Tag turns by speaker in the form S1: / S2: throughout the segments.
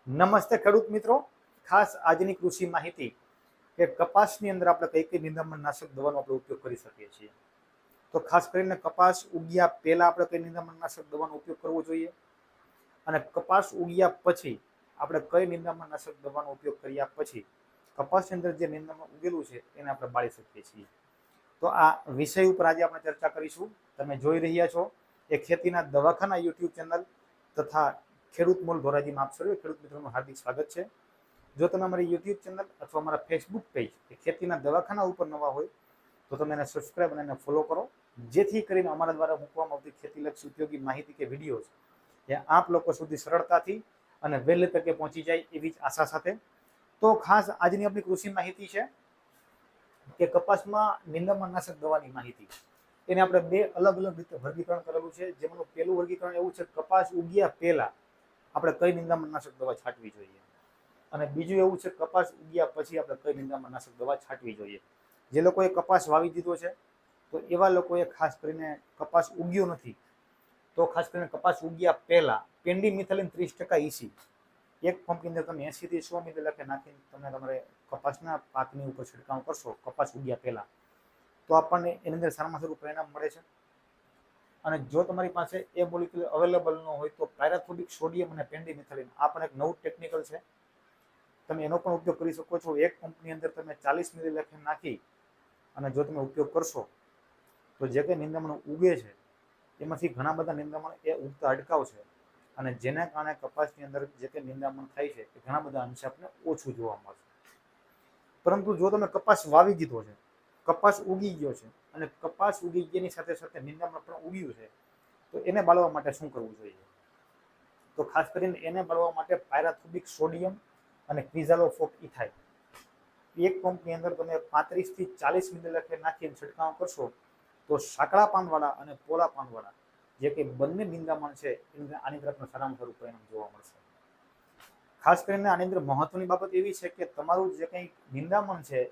S1: નમસ્તે ખેડૂત મિત્રો, ખાસ આજની કૃષિ માહિતી કે કપાસની અંદર આપણે કઈ કઈ નિંદામણનાશક દવાનો આપણે ઉપયોગ કરી શકીએ છીએ. તો ખાસ કરીને કપાસ ઉગ્યા પહેલા આપણે કઈ નિંદામણનાશક દવાનો ઉપયોગ કરવો જોઈએ અને કપાસ ઉગ્યા પછી આપણે કઈ નિંદામણનાશક દવાનો ઉપયોગ કર્યા પછી કપાસની અંદર જે નિંદામણ ઉગેલું છે એને આપણે બાળી શકીએ છીએ. તો આ વિષય ઉપર આજે આપણે ચર્ચા કરીશું. તમે જોઈ રહ્યા છો એ ખેતીના દવાખાના યુટ્યુબ ચેનલ તથા ખેડૂત મૂલ ધોરાજીમાં આપ સર્વે ખેડૂત મિત્રોનું હાર્દિક સ્વાગત છે. જો તમે અમારી યુટ્યુબ ચેનલ અથવા અમારા ફેસબુક પેજ કે ખેતીના દવાખાના ઉપર નવા હોય તો તમે એને સબસ્ક્રાઈબ અને એને ફોલો કરો, જેથી કરીને અમારા દ્વારા મૂકવામાં આવતી ખેતીલક્ષી ઉપયોગી માહિતી કે વિડીયો એ આપ લોકો સુધી સરળતાથી અને વહેલી તકે પહોંચી જાય એવી જ આશા સાથે. તો ખાસ આજની આપણી કૃષિ માહિતી છે કે કપાસમાં નિંદામણનાશક દવાની માહિતી. એને આપણે બે અલગ અલગ રીતે વર્ગીકરણ કરેલું છે. જેમાંનું પહેલું વર્ગીકરણ એવું છે કપાસ ઉગ્યા પહેલા આપણે કઈ નિંદામણનાશક દવા છાંટવી જોઈએ, અને બીજું એવું છે કપાસ ઉગ્યા પછી આપણે કઈ નિંદામણનાશક દવા છાંટવી જોઈએ. જે લોકોએ કપાસ વાવી દીધો છે તો એવા લોકોએ ખાસ કરીને કપાસ ઉગ્યો નથી તો ખાસ કરીને કપાસ ઉગ્યા પહેલા પેન્ડીમિથાલિન 30% EC એક પંપની અંદર તમે 80 થી 100 મિલી લખે નાખીને તમે તમારે કપાસના પાકની ઉપર છંટકાવ કરશો કપાસ ઉગ્યા પહેલા, તો આપણને એની અંદર સારામાં સારું પરિણામ મળે છે. અને જો તમારી પાસે એ મોલિક્યુલ અવેલેબલ ન હોય તો પાયરાથોબિક સોડિયમ અને પેન્ડીમિથાલિન આ પણ એક નવું ટેકનિકલ છે, તમે એનો પણ ઉપયોગ કરી શકો છો. એક પંપની અંદર તમે 40 મિલી લખે નાખી અને જો તમે ઉપયોગ કરશો તો જે કંઈ નિંદામણ ઉગે છે એમાંથી ઘણા બધા નિંદામણ એ ઉગતા અટકાવશે, અને જેના કારણે કપાસની અંદર જે કંઈ નિંદામણ થાય છે એ ઘણા બધા અંશે આપણને ઓછું જોવા મળશે. પરંતુ જો તમે કપાસ વાવી દીધો છે, કપાસ ઉગી ગયો છે અને કપાસ ઉગી ગયાની સાથે સાથે નિંદામણ પણ ઉગ્યું છે, તો એને બાળવા માટે શું કરવું જોઈએ? તો ખાસ કરીને એને બાળવા માટે પાયરાથોબિક સોડિયમ અને ક્વિઝાલોફોપ ઇથાઇલ એક પંપની અંદર તમે 35 થી 40 મિલી લખે નાખીને છંટકાવ કરશો તો સાંકડા પાનવાળા અને પોલા પાનવાળા જે કે બંને નિંદામણ છે આની તરફ સારામાં સારું પરિણામ જોવા મળશે. ખાસ કરીને આની અંદર મહત્વની બાબત એવી છે કે તમારું જે કંઈ નિંદામણ છે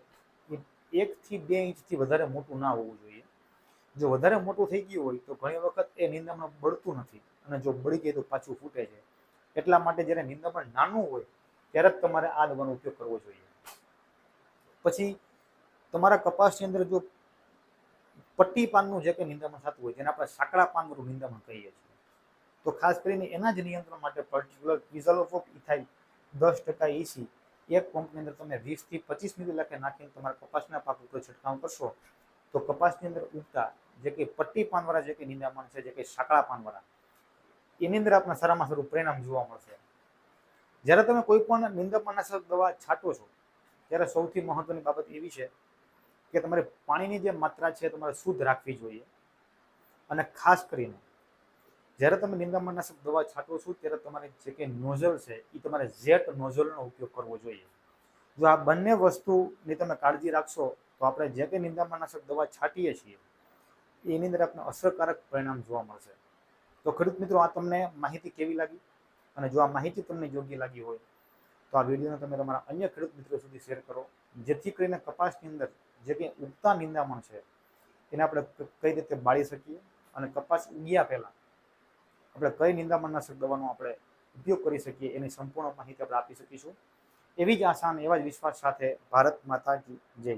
S1: એ 1 થી 2 ઇંચથી વધારે મોટું ના હોવું જોઈએ. જો વધારે મોટું થઈ ગયું હોય તો ઘણી વખત એ નિંદામણ બળતું નથી, અને જો બળી જાય તો પાછું ફૂટે છે. એટલા માટે જ્યારે નિંદામણ નાનું હોય ત્યારે જ તમારે આ દવાનો ઉપયોગ કરવો જોઈએ. પછી તમારા કપાસની અંદર જો પટ્ટી પાનનું જે કંઈ નિંદામણ થતું હોય જેને આપણે સાંકડા પાનવાળું નિંદામણ કહીએ છીએ, તો ખાસ કરીને એના જ નિયંત્રણ માટે પર્ટિક્યુલર ક્વિઝાલોફોપ ઇથાઇલ 10% EC એક પંપની અંદર તમે 20 થી 25 મિલી લખે નાખીને તમારા કપાસના પાક ઉપર છંટકાવ કરશો તો કપાસની અંદર ઉગતા જે કંઈ પટ્ટી પાનવાળા જે કંઈ નિંદામણ છે, જે કંઈ સાંકડા પાનવાળા, એની અંદર આપણે સારામાં સારું પરિણામ જોવા મળશે. જ્યારે તમે કોઈ પણ નિંદામણનાશક દવા છાંટો છો ત્યારે સૌથી મહત્વની બાબત એવી છે કે તમારે પાણીની જે માત્રા છે તમારે શુદ્ધ રાખવી જોઈએ. અને ખાસ કરીને જ્યારે તમે નિંદામણનાશક દવા છાંટો છો ત્યારે તમારે જે કંઈ નોઝલ છે એ તમારે જેટ નોઝલનો ઉપયોગ કરવો જોઈએ. જો આ બંને વસ્તુની તમે કાળજી રાખશો તો આપણે જે કંઈ નિંદામણનાશક દવા છાંટીએ છીએ એની અંદર આપણે અસરકારક પરિણામ જોવા મળશે. તો ખેડૂત મિત્રો, આ તમને માહિતી કેવી લાગી? અને જો આ માહિતી તમને યોગ્ય લાગી હોય તો આ વિડીયોને તમે તમારા અન્ય ખેડૂત મિત્રો સુધી શેર કરો, જેથી કરીને કપાસની અંદર જે કંઈ ઉગતા નિંદામણ છે એને આપણે કઈ રીતે બાળી શકીએ, અને કપાસ ઉગ્યા પહેલાં આપણે કઈ નિંદામણનાશક દવાનો આપણે ઉપયોગ કરી શકીએ એની સંપૂર્ણ માહિતી આપણે આપી શકીશું. એવી જ આશા અને એવા જ વિશ્વાસ સાથે ભારત માતા કી જય.